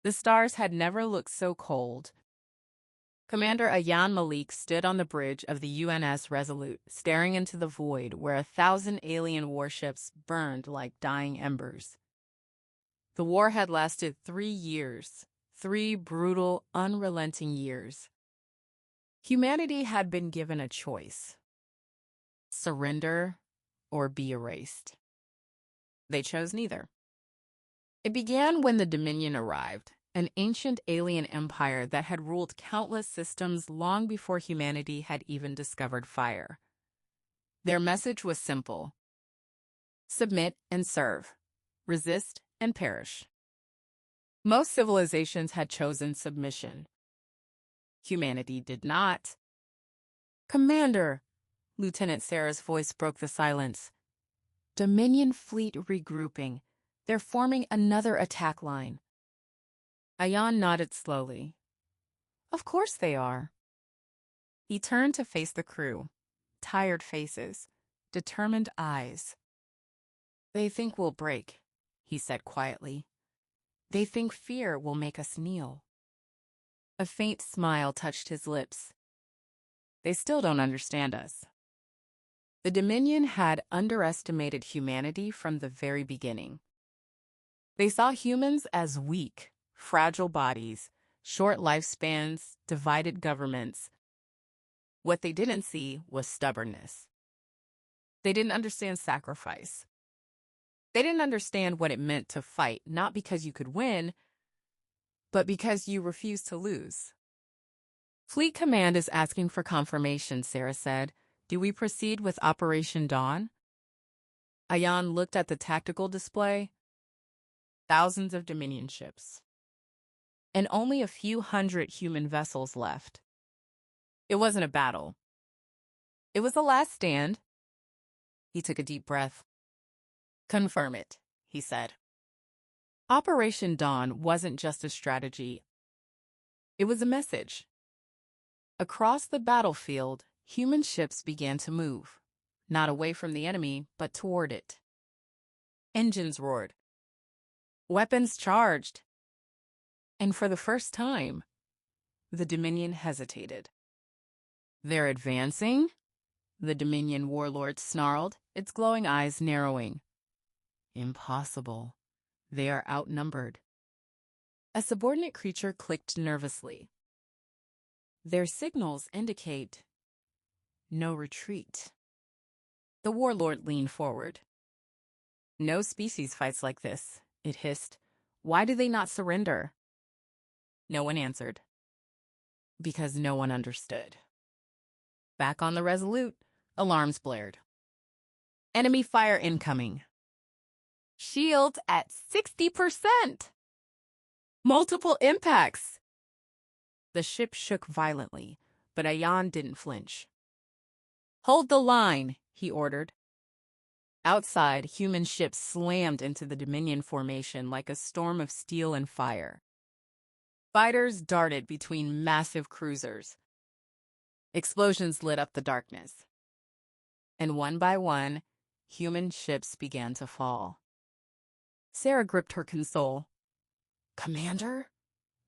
The stars had never looked so cold. Commander Ayan Malik stood on the bridge of the UNS Resolute, staring into the void where 1,000 alien warships burned like dying embers. The war had lasted 3 years, 3 brutal, unrelenting years. Humanity had been given a choice: surrender or be erased. They chose neither. It began when the Dominion arrived, an ancient alien empire that had ruled countless systems long before humanity had even discovered fire. Their message was simple: submit and serve, resist and perish. Most civilizations had chosen submission. Humanity did not. "Commander," Lieutenant Sarah's voice broke the silence. "Dominion fleet regrouping. They're forming another attack line." Ayan nodded slowly. "Of course they are." He turned to face the crew. Tired faces, determined eyes. "They think we'll break," he said quietly. "They think fear will make us kneel." A faint smile touched his lips. "They still don't understand us." The Dominion had underestimated humanity from the very beginning. They saw humans as weak, fragile bodies, short lifespans, divided governments. What they didn't see was stubbornness. They didn't understand sacrifice. They didn't understand what it meant to fight, not because you could win, but because you refused to lose. "Fleet Command is asking for confirmation," Sarah said. "Do we proceed with Operation Dawn?" Ayan looked at the tactical display. Thousands of Dominion ships. And only a few hundred human vessels left. It wasn't a battle. It was the last stand. He took a deep breath. "Confirm it," he said. Operation Dawn wasn't just a strategy. It was a message. Across the battlefield, human ships began to move, not away from the enemy, but toward it. Engines roared. Weapons charged. And for the first time, the Dominion hesitated. "They're advancing?" the Dominion warlord snarled, its glowing eyes narrowing. "Impossible. They are outnumbered." A subordinate creature clicked nervously. "Their signals indicate no retreat." The warlord leaned forward. "No species fights like this," it hissed. "Why do they not surrender?" No one answered. Because no one understood. Back on the Resolute, alarms blared. "Enemy fire incoming." "Shields at 60%! Multiple impacts!" The ship shook violently, but Ayan didn't flinch. "Hold the line," he ordered. Outside, human ships slammed into the Dominion formation like a storm of steel and fire. Fighters darted between massive cruisers. Explosions lit up the darkness. And one by one, human ships began to fall. Sarah gripped her console. "Commander,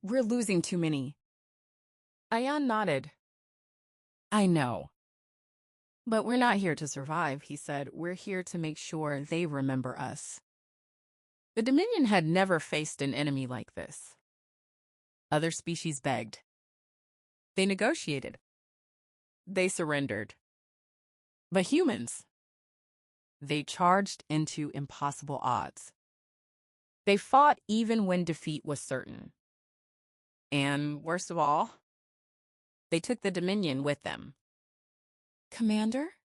we're losing too many." Ayan nodded. "I know. But we're not here to survive," he said. "We're here to make sure they remember us." The Dominion had never faced an enemy like this. Other species begged. They negotiated. They surrendered. But humans, they charged into impossible odds. They fought even when defeat was certain. And worst of all, they took the Dominion with them. "Commander?"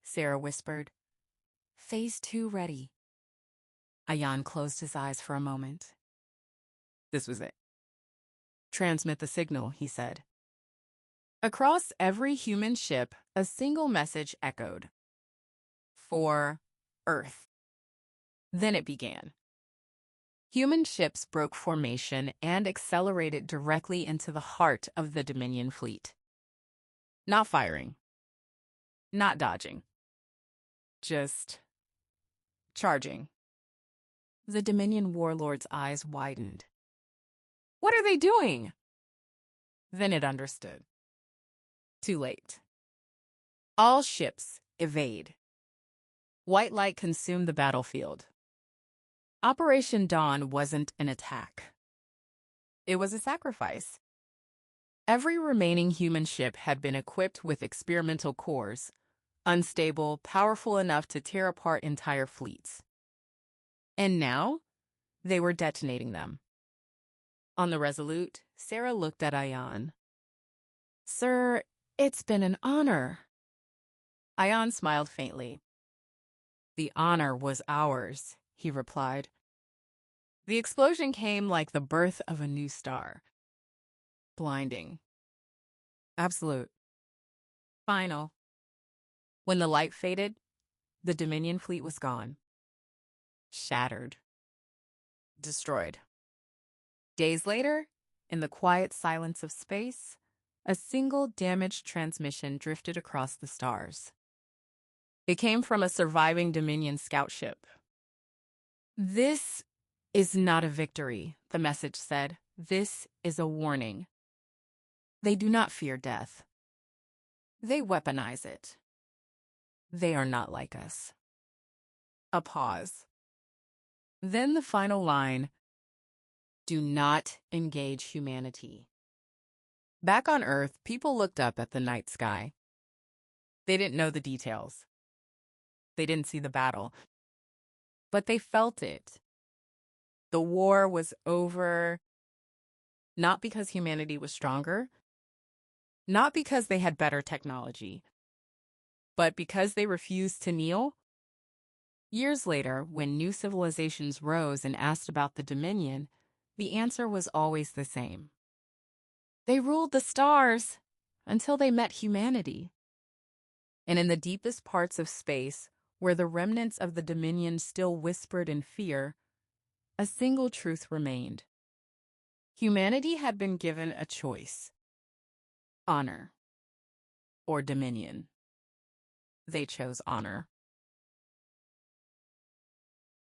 Sarah whispered. "Phase 2 ready." Ayan closed his eyes for a moment. This was it. "Transmit the signal," he said. Across every human ship, a single message echoed. For Earth. Then it began. Human ships broke formation and accelerated directly into the heart of the Dominion fleet. Not firing. Not dodging. Just charging. The Dominion warlord's eyes widened. What are they doing? Then it understood. Too late. All ships evade. White light consumed the battlefield. Operation Dawn wasn't an attack. It was a sacrifice. Every remaining human ship had been equipped with experimental cores, unstable, powerful enough to tear apart entire fleets. And now, they were detonating them. On the Resolute, Sarah looked at Ayan. "Sir, it's been an honor." Ayan smiled faintly. "The honor was ours," he replied. The explosion came like the birth of a new star. Blinding. Absolute. Final. When the light faded, the Dominion fleet was gone. Shattered. Destroyed. Days later, in the quiet silence of space, a single damaged transmission drifted across the stars. It came from a surviving Dominion scout ship. "This is not a victory," the message said. "This is a warning. They do not fear death. They weaponize it. They are not like us." A pause. Then the final line, "Do not engage humanity." Back on Earth, people looked up at the night sky. They didn't know the details. They didn't see the battle. But they felt it. The war was over, not because humanity was stronger, not because they had better technology, but because they refused to kneel. Years later, when new civilizations rose and asked about the Dominion, the answer was always the same. They ruled the stars until they met humanity. And in the deepest parts of space, where the remnants of the Dominion still whispered in fear, a single truth remained. Humanity had been given a choice: honor or dominion. They chose honor.